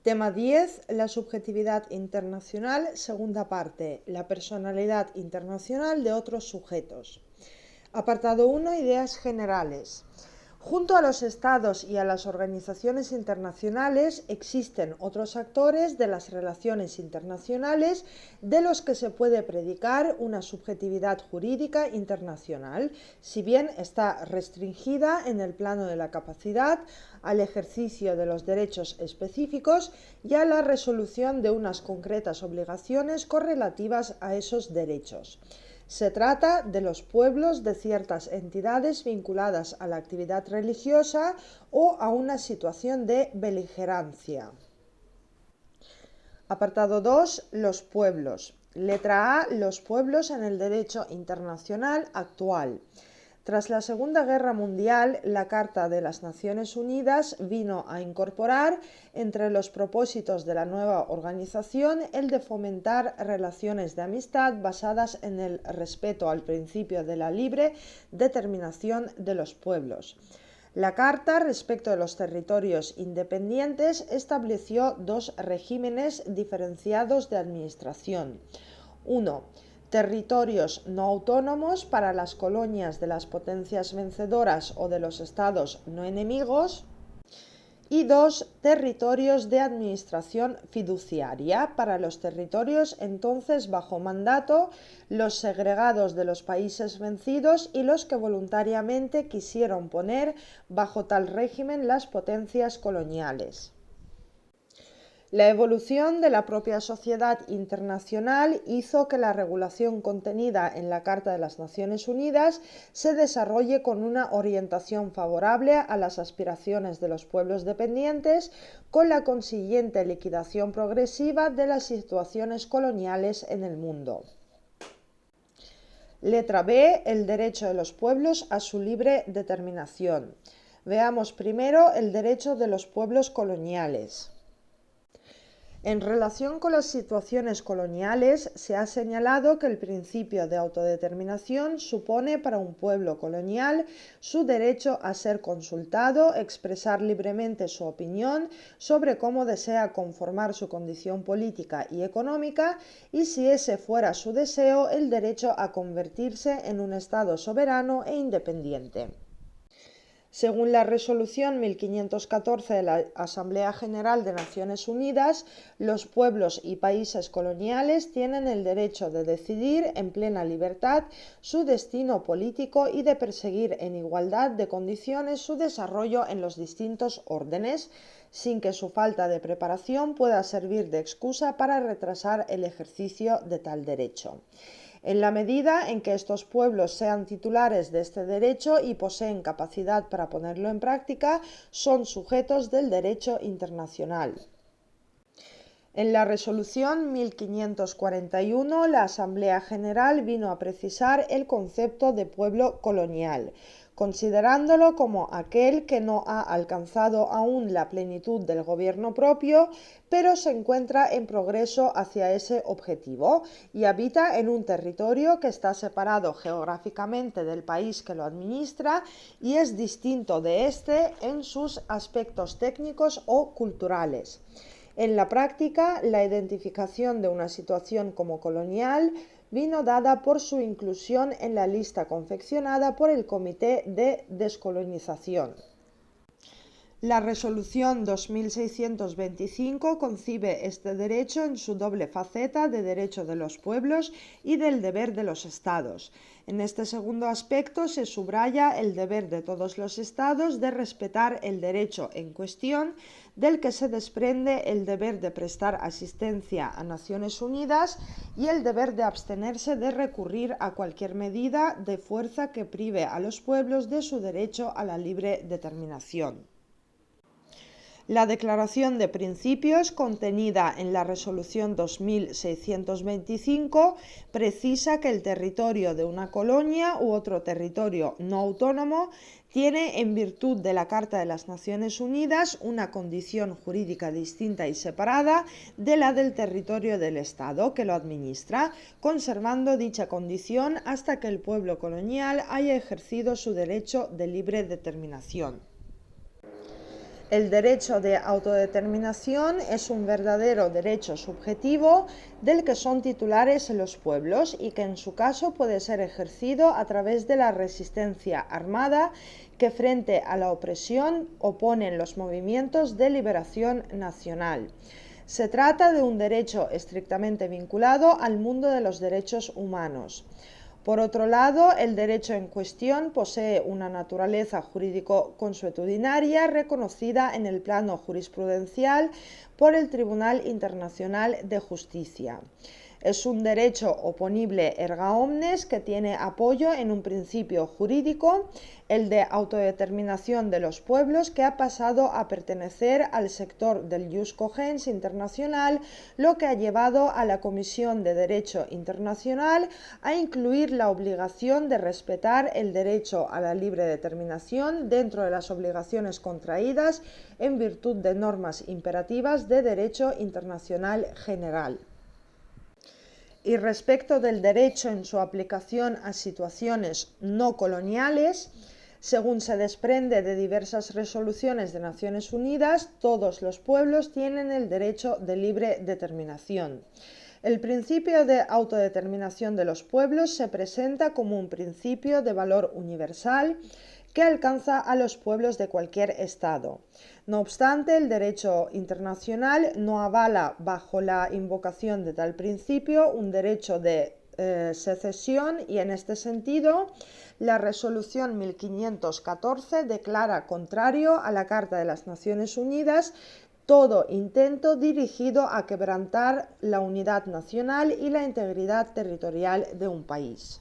Tema 10. La subjetividad internacional. Segunda parte. La personalidad internacional de otros sujetos. Apartado 1. Ideas generales. Junto a los estados y a las organizaciones internacionales existen otros actores de las relaciones internacionales de los que se puede predicar una subjetividad jurídica internacional, si bien está restringida en el plano de la capacidad, al ejercicio de los derechos específicos y a la resolución de unas concretas obligaciones correlativas a esos derechos. Se trata de los pueblos de ciertas entidades vinculadas a la actividad religiosa o a una situación de beligerancia. Apartado 2. Los pueblos. Letra A. Los pueblos en el derecho internacional actual. Tras la Segunda Guerra Mundial, la Carta de las Naciones Unidas vino a incorporar entre los propósitos de la nueva organización el de fomentar relaciones de amistad basadas en el respeto al principio de la libre determinación de los pueblos. La Carta, respecto de los territorios independientes, estableció dos regímenes diferenciados de administración. 1. Territorios no autónomos para las colonias de las potencias vencedoras o de los estados no enemigos. Y 2. Territorios de administración fiduciaria para los territorios entonces bajo mandato, los segregados de los países vencidos y los que voluntariamente quisieron poner bajo tal régimen las potencias coloniales. La evolución de la propia sociedad internacional hizo que la regulación contenida en la Carta de las Naciones Unidas se desarrolle con una orientación favorable a las aspiraciones de los pueblos dependientes, con la consiguiente liquidación progresiva de las situaciones coloniales en el mundo. Letra B. El derecho de los pueblos a su libre determinación. Veamos primero el derecho de los pueblos coloniales. En relación con las situaciones coloniales, se ha señalado que el principio de autodeterminación supone para un pueblo colonial su derecho a ser consultado, expresar libremente su opinión sobre cómo desea conformar su condición política y económica y, si ese fuera su deseo, el derecho a convertirse en un Estado soberano e independiente. Según la resolución 1514 de la Asamblea General de Naciones Unidas, los pueblos y países coloniales tienen el derecho de decidir en plena libertad su destino político y de perseguir en igualdad de condiciones su desarrollo en los distintos órdenes, sin que su falta de preparación pueda servir de excusa para retrasar el ejercicio de tal derecho. En la medida en que estos pueblos sean titulares de este derecho y poseen capacidad para ponerlo en práctica, son sujetos del derecho internacional. En la resolución 1541, la Asamblea General vino a precisar el concepto de pueblo colonial, considerándolo como aquel que no ha alcanzado aún la plenitud del gobierno propio, pero se encuentra en progreso hacia ese objetivo y habita en un territorio que está separado geográficamente del país que lo administra y es distinto de éste en sus aspectos técnicos o culturales. En la práctica, la identificación de una situación como colonial vino dada por su inclusión en la lista confeccionada por el Comité de Descolonización. La resolución 2625 concibe este derecho en su doble faceta de derecho de los pueblos y del deber de los estados. En este segundo aspecto se subraya el deber de todos los estados de respetar el derecho en cuestión, del que se desprende el deber de prestar asistencia a Naciones Unidas y el deber de abstenerse de recurrir a cualquier medida de fuerza que prive a los pueblos de su derecho a la libre determinación. La Declaración de Principios, contenida en la Resolución 2625, precisa que el territorio de una colonia u otro territorio no autónomo tiene, en virtud de la Carta de las Naciones Unidas, una condición jurídica distinta y separada de la del territorio del Estado que lo administra, conservando dicha condición hasta que el pueblo colonial haya ejercido su derecho de libre determinación. El derecho de autodeterminación es un verdadero derecho subjetivo del que son titulares los pueblos y que en su caso puede ser ejercido a través de la resistencia armada que frente a la opresión oponen los movimientos de liberación nacional. Se trata de un derecho estrictamente vinculado al mundo de los derechos humanos. Por otro lado, el derecho en cuestión posee una naturaleza jurídico-consuetudinaria reconocida en el plano jurisprudencial por el Tribunal Internacional de Justicia. Es un derecho oponible erga omnes que tiene apoyo en un principio jurídico, el de autodeterminación de los pueblos, que ha pasado a pertenecer al sector del jus cogens internacional, lo que ha llevado a la Comisión de Derecho Internacional a incluir la obligación de respetar el derecho a la libre determinación dentro de las obligaciones contraídas en virtud de normas imperativas de derecho internacional general. Y respecto del derecho en su aplicación a situaciones no coloniales, según se desprende de diversas resoluciones de Naciones Unidas, todos los pueblos tienen el derecho de libre determinación. El principio de autodeterminación de los pueblos se presenta como un principio de valor universal que alcanza a los pueblos de cualquier estado. No obstante, el derecho internacional no avala bajo la invocación de tal principio un derecho de secesión y en este sentido la resolución 1514 declara contrario a la Carta de las Naciones Unidas todo intento dirigido a quebrantar la unidad nacional y la integridad territorial de un país.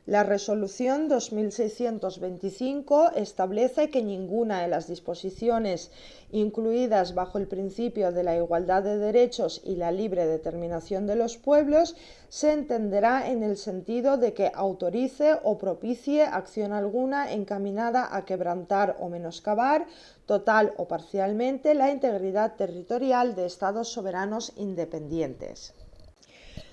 La resolución 2625 establece que ninguna de las disposiciones incluidas bajo el principio de la igualdad de derechos y la libre determinación de los pueblos se entenderá en el sentido de que autorice o propicie acción alguna encaminada a quebrantar o menoscabar, total o parcialmente, la integridad territorial de estados soberanos independientes.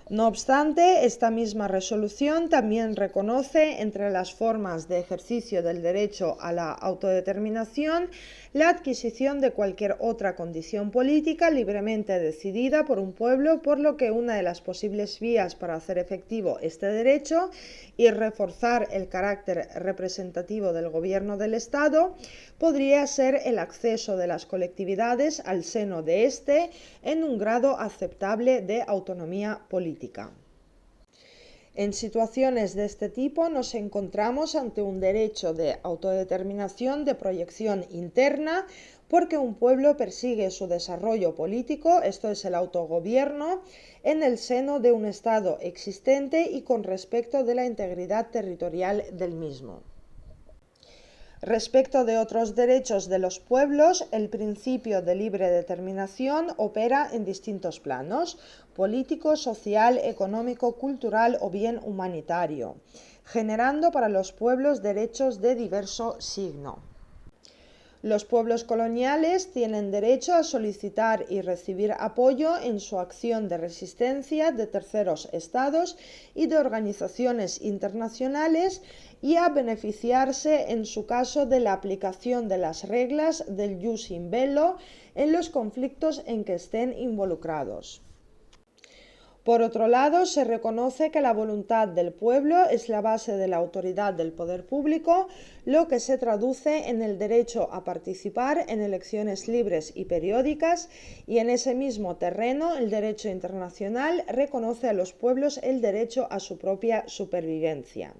No obstante, esta misma resolución también reconoce entre las formas de ejercicio del derecho a la autodeterminación la adquisición de cualquier otra condición política libremente decidida por un pueblo, por lo que una de las posibles vías para hacer efectivo este derecho y reforzar el carácter representativo del gobierno del Estado podría ser el acceso de las colectividades al seno de éste en un grado aceptable de autonomía política. En situaciones de este tipo nos encontramos ante un derecho de autodeterminación de proyección interna porque un pueblo persigue su desarrollo político, esto es el autogobierno, en el seno de un Estado existente y con respecto de la integridad territorial del mismo. Respecto de otros derechos de los pueblos, el principio de libre determinación opera en distintos planos: político, social, económico, cultural o bien humanitario, generando para los pueblos derechos de diverso signo. Los pueblos coloniales tienen derecho a solicitar y recibir apoyo en su acción de resistencia de terceros estados y de organizaciones internacionales y a beneficiarse en su caso de la aplicación de las reglas del jus in bello en los conflictos en que estén involucrados. Por otro lado, se reconoce que la voluntad del pueblo es la base de la autoridad del poder público, lo que se traduce en el derecho a participar en elecciones libres y periódicas, y en ese mismo terreno el derecho internacional reconoce a los pueblos el derecho a su propia supervivencia.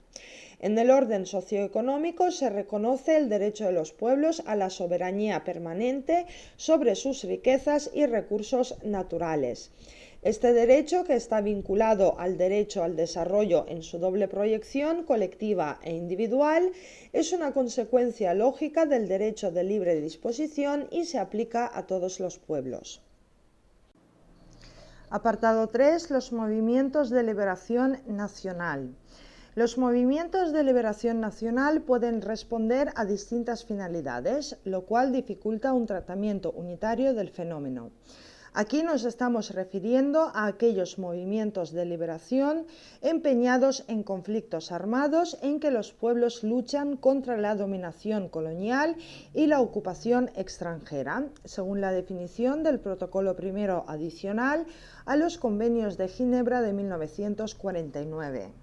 En el orden socioeconómico se reconoce el derecho de los pueblos a la soberanía permanente sobre sus riquezas y recursos naturales. Este derecho, que está vinculado al derecho al desarrollo en su doble proyección, colectiva e individual, es una consecuencia lógica del derecho de libre disposición y se aplica a todos los pueblos. Apartado 3. Los movimientos de liberación nacional. Los movimientos de liberación nacional pueden responder a distintas finalidades, lo cual dificulta un tratamiento unitario del fenómeno. Aquí nos estamos refiriendo a aquellos movimientos de liberación empeñados en conflictos armados en que los pueblos luchan contra la dominación colonial y la ocupación extranjera, según la definición del Protocolo primero adicional a los Convenios de Ginebra de 1949.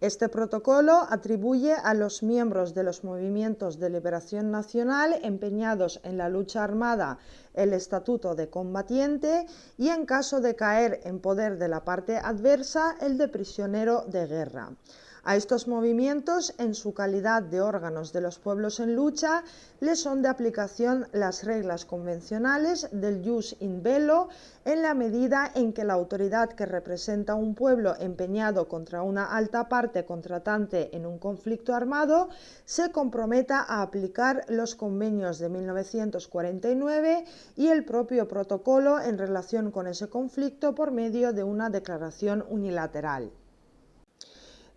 Este protocolo atribuye a los miembros de los movimientos de liberación nacional empeñados en la lucha armada el estatuto de combatiente y, en caso de caer en poder de la parte adversa, el de prisionero de guerra. A estos movimientos, en su calidad de órganos de los pueblos en lucha, les son de aplicación las reglas convencionales del jus in bello en la medida en que la autoridad que representa un pueblo empeñado contra una alta parte contratante en un conflicto armado se comprometa a aplicar los convenios de 1949 y el propio protocolo en relación con ese conflicto por medio de una declaración unilateral.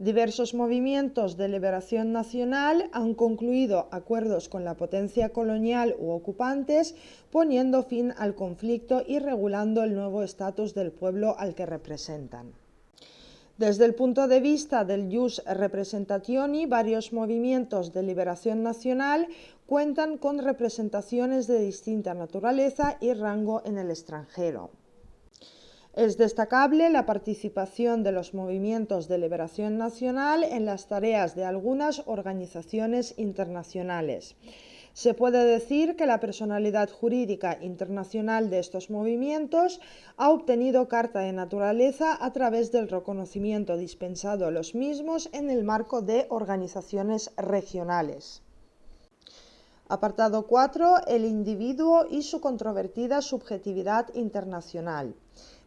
Diversos movimientos de liberación nacional han concluido acuerdos con la potencia colonial u ocupantes, poniendo fin al conflicto y regulando el nuevo estatus del pueblo al que representan. Desde el punto de vista del jus representationi, varios movimientos de liberación nacional cuentan con representaciones de distinta naturaleza y rango en el extranjero. Es destacable la participación de los movimientos de liberación nacional en las tareas de algunas organizaciones internacionales. Se puede decir que la personalidad jurídica internacional de estos movimientos ha obtenido carta de naturaleza a través del reconocimiento dispensado a los mismos en el marco de organizaciones regionales. Apartado 4. El individuo y su controvertida subjetividad internacional.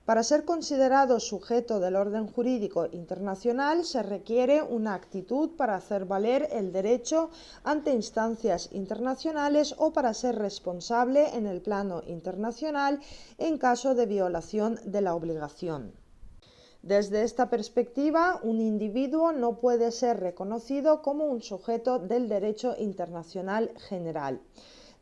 Para ser considerado sujeto del orden jurídico internacional se requiere una actitud para hacer valer el derecho ante instancias internacionales o para ser responsable en el plano internacional en caso de violación de la obligación. Desde esta perspectiva, un individuo no puede ser reconocido como un sujeto del derecho internacional general.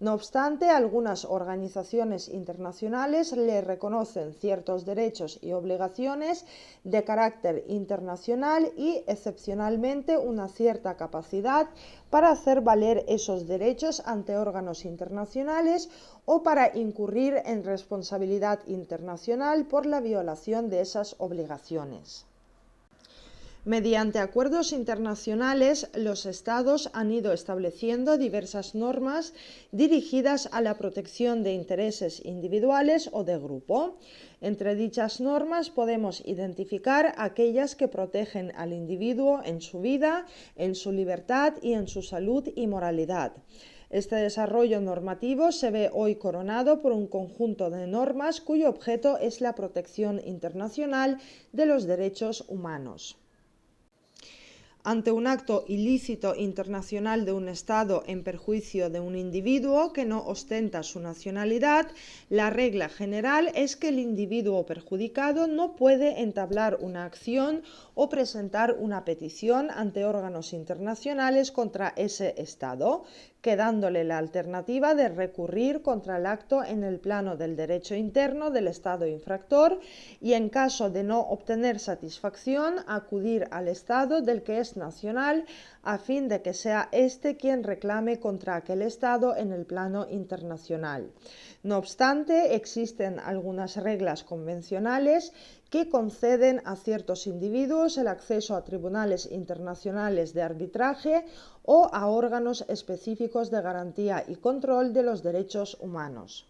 No obstante, algunas organizaciones internacionales le reconocen ciertos derechos y obligaciones de carácter internacional y, excepcionalmente, una cierta capacidad para hacer valer esos derechos ante órganos internacionales o para incurrir en responsabilidad internacional por la violación de esas obligaciones. Mediante acuerdos internacionales, los Estados han ido estableciendo diversas normas dirigidas a la protección de intereses individuales o de grupo. Entre dichas normas podemos identificar aquellas que protegen al individuo en su vida, en su libertad y en su salud y moralidad. Este desarrollo normativo se ve hoy coronado por un conjunto de normas cuyo objeto es la protección internacional de los derechos humanos. Ante un acto ilícito internacional de un Estado en perjuicio de un individuo que no ostenta su nacionalidad, la regla general es que el individuo perjudicado no puede entablar una acción o presentar una petición ante órganos internacionales contra ese Estado, quedándole la alternativa de recurrir contra el acto en el plano del derecho interno del Estado infractor y, en caso de no obtener satisfacción, acudir al Estado del que es nacional a fin de que sea éste quien reclame contra aquel Estado en el plano internacional. No obstante, existen algunas reglas convencionales que conceden a ciertos individuos el acceso a tribunales internacionales de arbitraje o a órganos específicos de garantía y control de los derechos humanos.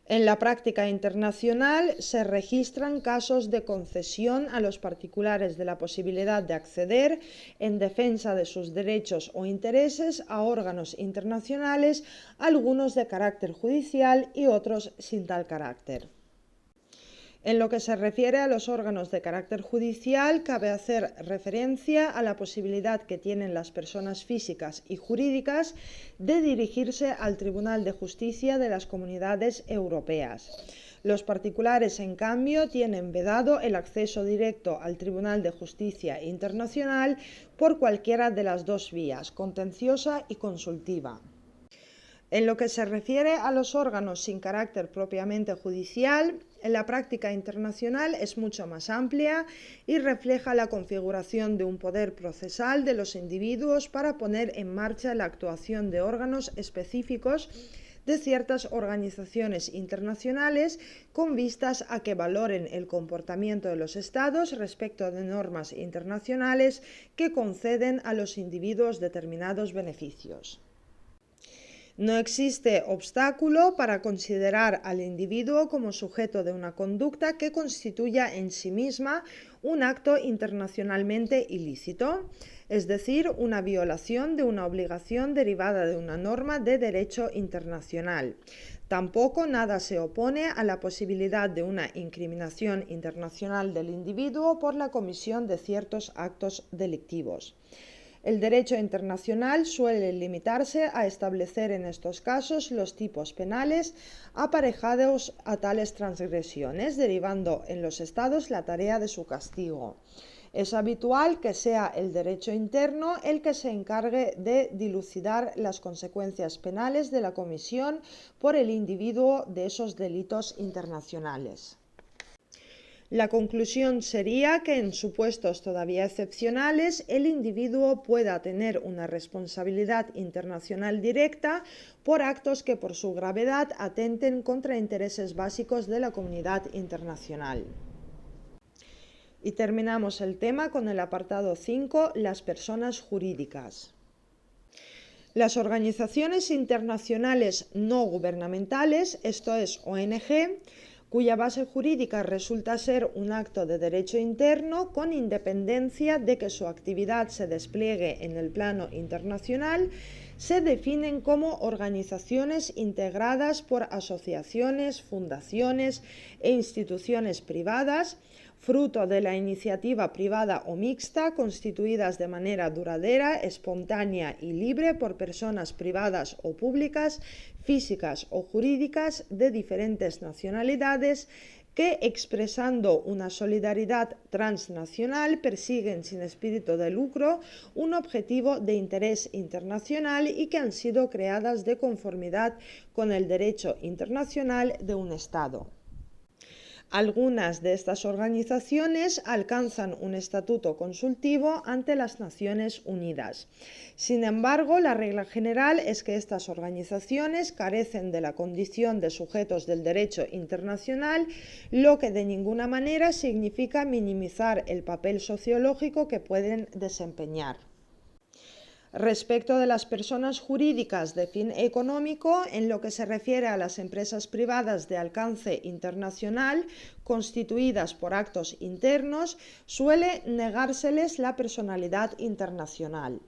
En la práctica internacional se registran casos de concesión a los particulares de la posibilidad de acceder, en defensa de sus derechos o intereses, a órganos internacionales, algunos de carácter judicial y otros sin tal carácter. En lo que se refiere a los órganos de carácter judicial, cabe hacer referencia a la posibilidad que tienen las personas físicas y jurídicas de dirigirse al Tribunal de Justicia de las Comunidades Europeas. Los particulares, en cambio, tienen vedado el acceso directo al Tribunal de Justicia Internacional por cualquiera de las dos vías, contenciosa y consultiva. En lo que se refiere a los órganos sin carácter propiamente judicial, la práctica internacional es mucho más amplia y refleja la configuración de un poder procesal de los individuos para poner en marcha la actuación de órganos específicos de ciertas organizaciones internacionales con vistas a que valoren el comportamiento de los Estados respecto de normas internacionales que conceden a los individuos determinados beneficios. No existe obstáculo para considerar al individuo como sujeto de una conducta que constituya en sí misma un acto internacionalmente ilícito, es decir, una violación de una obligación derivada de una norma de derecho internacional. Tampoco nada se opone a la posibilidad de una incriminación internacional del individuo por la comisión de ciertos actos delictivos. El derecho internacional suele limitarse a establecer en estos casos los tipos penales aparejados a tales transgresiones, derivando en los Estados la tarea de su castigo. Es habitual que sea el derecho interno el que se encargue de dilucidar las consecuencias penales de la comisión por el individuo de esos delitos internacionales. La conclusión sería que en supuestos todavía excepcionales el individuo pueda tener una responsabilidad internacional directa por actos que por su gravedad atenten contra intereses básicos de la comunidad internacional. Y terminamos el tema con el apartado 5, las personas jurídicas. Las organizaciones internacionales no gubernamentales, esto es ONG, cuya base jurídica resulta ser un acto de derecho interno con independencia de que su actividad se despliegue en el plano internacional, se definen como organizaciones integradas por asociaciones, fundaciones e instituciones privadas, fruto de la iniciativa privada o mixta, constituidas de manera duradera, espontánea y libre por personas privadas o públicas, físicas o jurídicas de diferentes nacionalidades, que, expresando una solidaridad transnacional, persiguen sin espíritu de lucro un objetivo de interés internacional y que han sido creadas de conformidad con el derecho internacional de un Estado. Algunas de estas organizaciones alcanzan un estatuto consultivo ante las Naciones Unidas. Sin embargo, la regla general es que estas organizaciones carecen de la condición de sujetos del derecho internacional, lo que de ninguna manera significa minimizar el papel sociológico que pueden desempeñar. Respecto de las personas jurídicas de fin económico, en lo que se refiere a las empresas privadas de alcance internacional constituidas por actos internos, suele negárseles la personalidad internacional.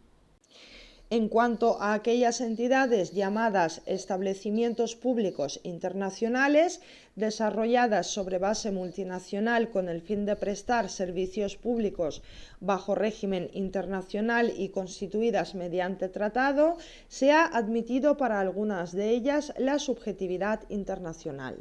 En cuanto a aquellas entidades llamadas establecimientos públicos internacionales, desarrolladas sobre base multinacional con el fin de prestar servicios públicos bajo régimen internacional y constituidas mediante tratado, se ha admitido para algunas de ellas la subjetividad internacional.